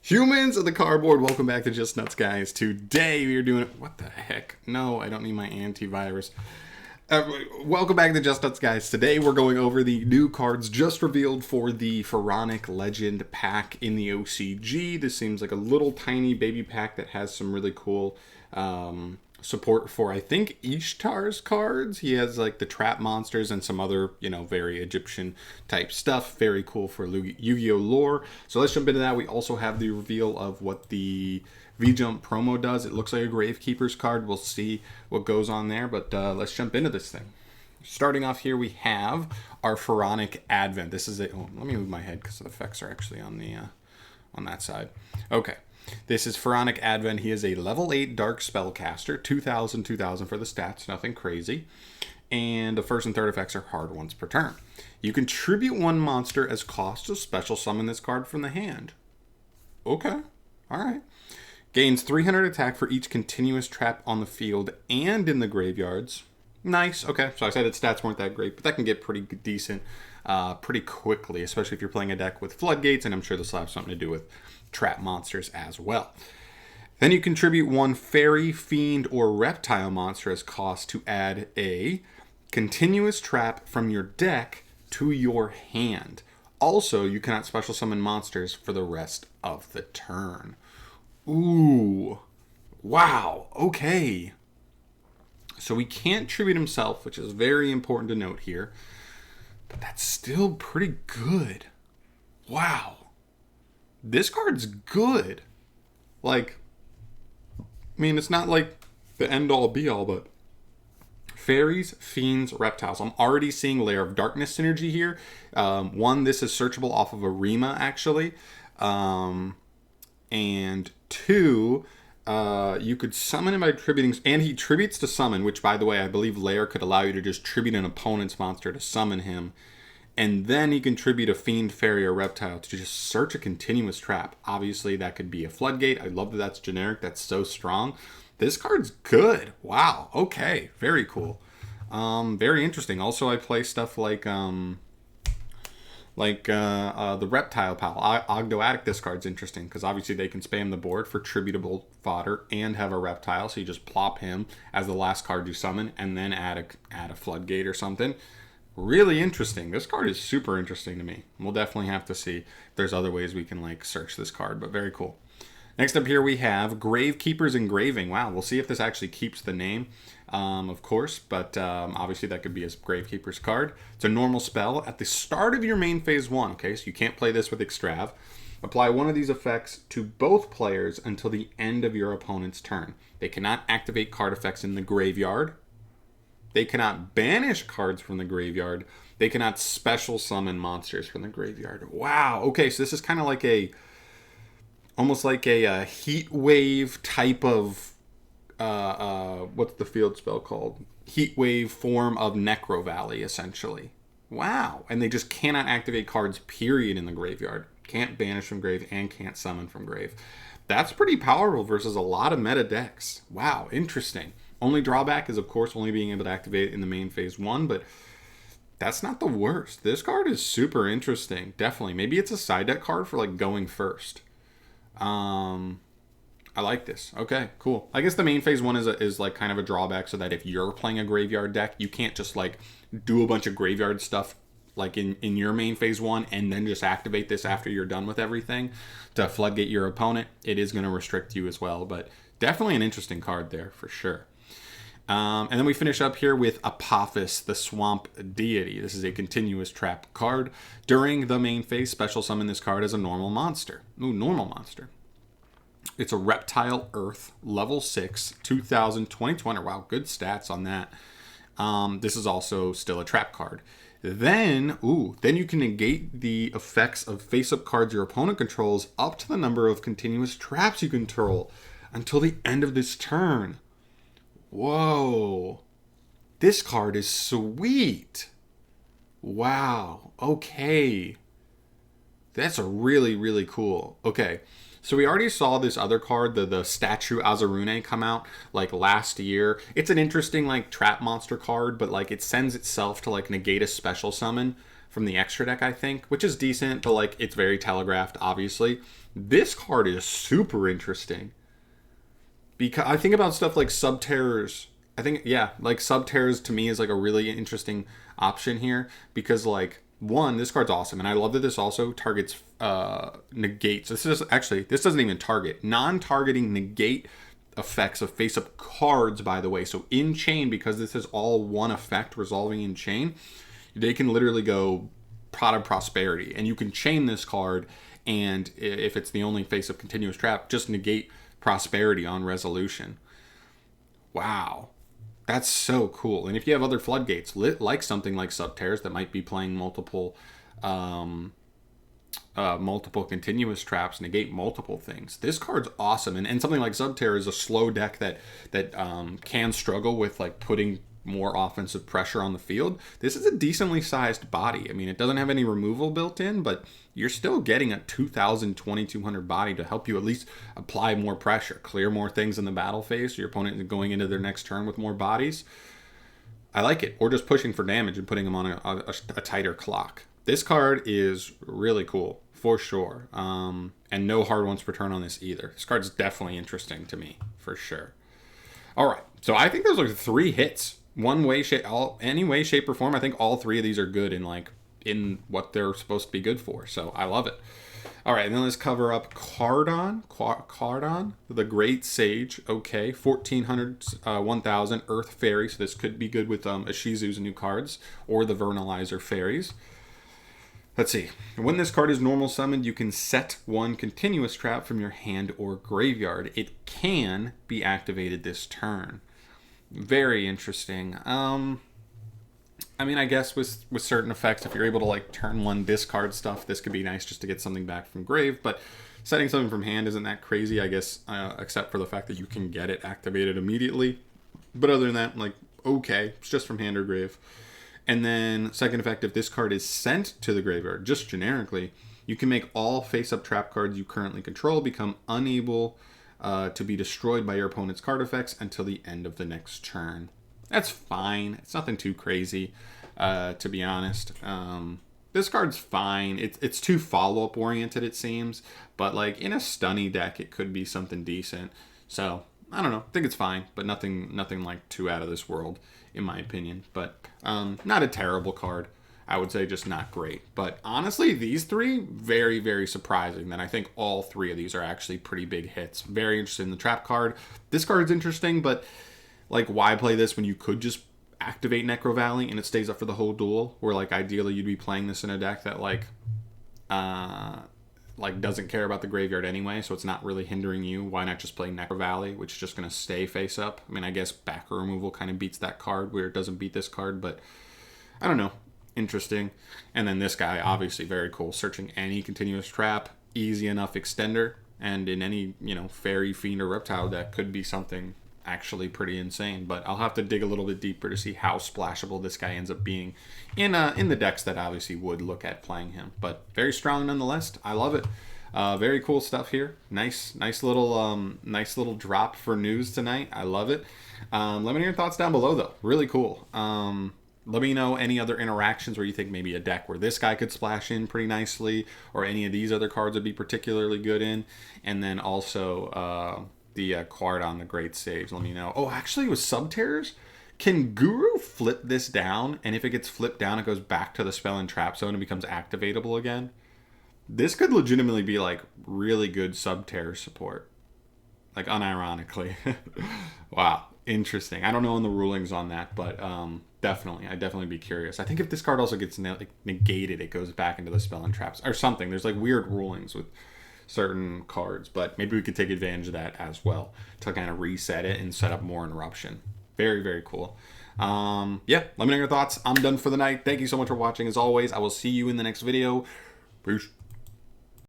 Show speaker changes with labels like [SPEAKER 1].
[SPEAKER 1] Humans of the cardboard, welcome back to Just Nuts, guys. Today we are doing... What the heck? No, I don't need my antivirus. Welcome back to Just Nuts, guys. Today we're going over the new cards just revealed for the Pharonic Legend pack in the OCG. This seems like a little tiny baby pack that has some really cool support for, I think, Ishtar's cards. He has like the trap monsters and some other, very Egyptian type stuff. Very cool for Yu-Gi-Oh lore. So let's jump into that. We also have the reveal of what the V-Jump promo does. It looks like a Gravekeepers card. We'll see what goes on there, but let's jump into this thing. Starting off here, we have our Pharonic Advent. This is a... Oh, let me move my head because the effects are actually on the on that side. Okay. This is Pharonic Advent. He is a level 8 Dark Spellcaster. 2,000 for the stats. Nothing crazy. And the first and third effects are hard once per turn. You contribute one monster as cost to special summon this card from the hand. Okay. Alright. Gains 300 attack for each continuous trap on the field and in the graveyards. Nice. Okay. So I said its stats weren't that great, but that can get pretty decent pretty quickly, especially if you're playing a deck with Floodgates, and I'm sure this will have something to do with trap monsters as well. Then you contribute one fairy, fiend, or reptile monster as cost to add a continuous trap from your deck to your hand. Also, you cannot special summon monsters for the rest of the turn. Ooh. Wow. Okay. So he can't tribute himself, which is very important to note here. But that's still pretty good. Wow. This card's good. Like, I mean, it's not like the end-all be-all, but fairies, fiends, reptiles. I'm already seeing Lair of Darkness synergy here. One, this is searchable off of Arima, actually. And two, you could summon him by tributing, and he tributes to summon, which, by the way, I believe Lair could allow you to just tribute an opponent's monster to summon him. And then he can tribute a fiend, fairy, or reptile to just search a continuous trap. Obviously, that could be a floodgate. I love that that's generic. That's so strong. This card's good. Wow. Okay. Very cool. Very interesting. Also, I play stuff like the Reptile Pal. Ogdoadic, this card's interesting because obviously they can spam the board for tributable fodder and have a reptile. So you just plop him as the last card you summon and then add a floodgate or something. Really interesting. This card is super interesting to me. We'll definitely have to see if there's other ways we can search this card, but very cool. Next up here we have Gravekeepers Engraving. Wow, we'll see if this actually keeps the name, of course, but obviously that could be a Gravekeepers card. It's a normal spell. At the start of your main phase 1, okay, so you can't play this with Extrav. Apply one of these effects to both players until the end of your opponent's turn. They cannot activate card effects in the graveyard. They cannot banish cards from the graveyard. They cannot special summon monsters from the graveyard. Wow. Okay, so this is kind of like almost like a heat wave type of, what's the field spell called? Heat wave form of Necro Valley, essentially. Wow. And they just cannot activate cards, period, in the graveyard. Can't banish from grave and can't summon from grave. That's pretty powerful versus a lot of meta decks. Wow, interesting. Only drawback is, of course, only being able to activate it in the main phase 1, but that's not the worst. This card is super interesting, definitely. Maybe it's a side deck card for, going first. I like this. Okay, cool. I guess the main phase 1 is kind of a drawback, so that if you're playing a graveyard deck, you can't just, do a bunch of graveyard stuff, in your main phase 1, and then just activate this after you're done with everything to floodgate your opponent. It is going to restrict you as well, but definitely an interesting card there, for sure. And then we finish up here with Apophis, the Swamp Deity. This is a continuous trap card. During the main phase, special summon this card as a normal monster. Ooh, normal monster. It's a Reptile Earth, level 6, 2,000, 2020. Wow, good stats on that. This is also still a trap card. Then you can negate the effects of face-up cards your opponent controls up to the number of continuous traps you control until the end of this turn. Whoa. This card is sweet. Wow. Okay. That's a really, really cool. Okay. So we already saw this other card, the Statue Azarune, come out last year. It's an interesting trap monster card, but it sends itself to negate a special summon from the extra deck, I think, which is decent, but it's very telegraphed, obviously. This card is super interesting because I think about stuff like Subterrors. I think, yeah, like Subterrors to me is like a really interesting option here because, like, one, this card's awesome, and I love that this also targets negates. This is actually, this doesn't even target. Non-targeting negate effects of face-up cards, by the way. So in chain, because this is all one effect resolving in chain, they can literally go Pot of Prosperity, and you can chain this card, and if it's the only face-up continuous trap, just negate Prosperity on resolution. Wow. That's so cool. And if you have other floodgates, like something like Subterrors that might be playing multiple multiple continuous traps, negate multiple things, this card's awesome. And something like Subterror is a slow deck that can struggle with like putting more offensive pressure on the field. This is a decently sized body. I mean, it doesn't have any removal built in, but you're still getting a 2,000, 2,200 body to help you at least apply more pressure, clear more things in the battle phase. Your opponent is going into their next turn with more bodies. I like it. Or just pushing for damage and putting them on a tighter clock. This card is really cool, for sure. And no hard ones per turn on this either. This card's definitely interesting to me, for sure. All right, so I think those are 3 hits. One way, any way, shape, or form. I think all 3 of these are good in what they're supposed to be good for. So I love it. All right, and then let's cover up Cardon, the Great Sage. Okay, 1,400, 1,000 Earth Fairy. So this could be good with Ishizu's new cards or the Vernalizer Fairies. Let's see. When this card is normal summoned, you can set 1 continuous trap from your hand or graveyard. It can be activated this turn. Very interesting. I mean, I guess with certain effects, if you're able to like turn 1 discard stuff, this could be nice just to get something back from grave. But setting something from hand isn't that crazy, I guess, except for the fact that you can get it activated immediately. But other than that, like, okay, it's just from hand or grave. And then second effect, if this card is sent to the graveyard, just generically, you can make all face-up trap cards you currently control become unable to be destroyed by your opponent's card effects until the end of the next turn. That's fine. It's nothing too crazy, to be honest. This card's fine. It's too follow-up oriented, it seems. But like in a stunny deck, it could be something decent. So I don't know. I think it's fine, but nothing like too out of this world, in my opinion. But not a terrible card. I would say just not great. But honestly, these 3, very, very surprising. That I think all 3 of these are actually pretty big hits. Very interested in the trap card. This card's interesting, but like, why play this when you could just activate Necro Valley and it stays up for the whole duel? Where like ideally you'd be playing this in a deck that like doesn't care about the graveyard anyway, so it's not really hindering you. Why not just play Necro Valley, which is just going to stay face up? I mean, I guess backer removal kind of beats that card where it doesn't beat this card, but I don't know. Interesting. And then this guy, obviously very cool. Searching any continuous trap, easy enough extender, and in any, fairy, fiend, or reptile deck could be something actually pretty insane. But I'll have to dig a little bit deeper to see how splashable this guy ends up being in the decks that obviously would look at playing him. But very strong nonetheless. I love it. Very cool stuff here. Nice little drop for news tonight. I love it. Let me know your thoughts down below though. Really cool. Let me know any other interactions where you think maybe a deck where this guy could splash in pretty nicely, or any of these other cards would be particularly good in. And then also the card on the Great Sage. Let me know. Oh, actually with Subterrors, can Guru flip this down? And if it gets flipped down, it goes back to the spell and trap zone and becomes activatable again. This could legitimately be like really good Subterror support. Like unironically. Wow. Interesting. I don't know in the rulings on that, but I'd definitely be curious. I think if this card also gets negated, it goes back into the spell and traps or something. There's like weird rulings with certain cards, but maybe we could take advantage of that as well to kind of reset it and set up more interruption. Very, very cool. Yeah, let me know your thoughts. I'm done for the night. Thank you so much for watching. As always, I will see you in the next video. Peace.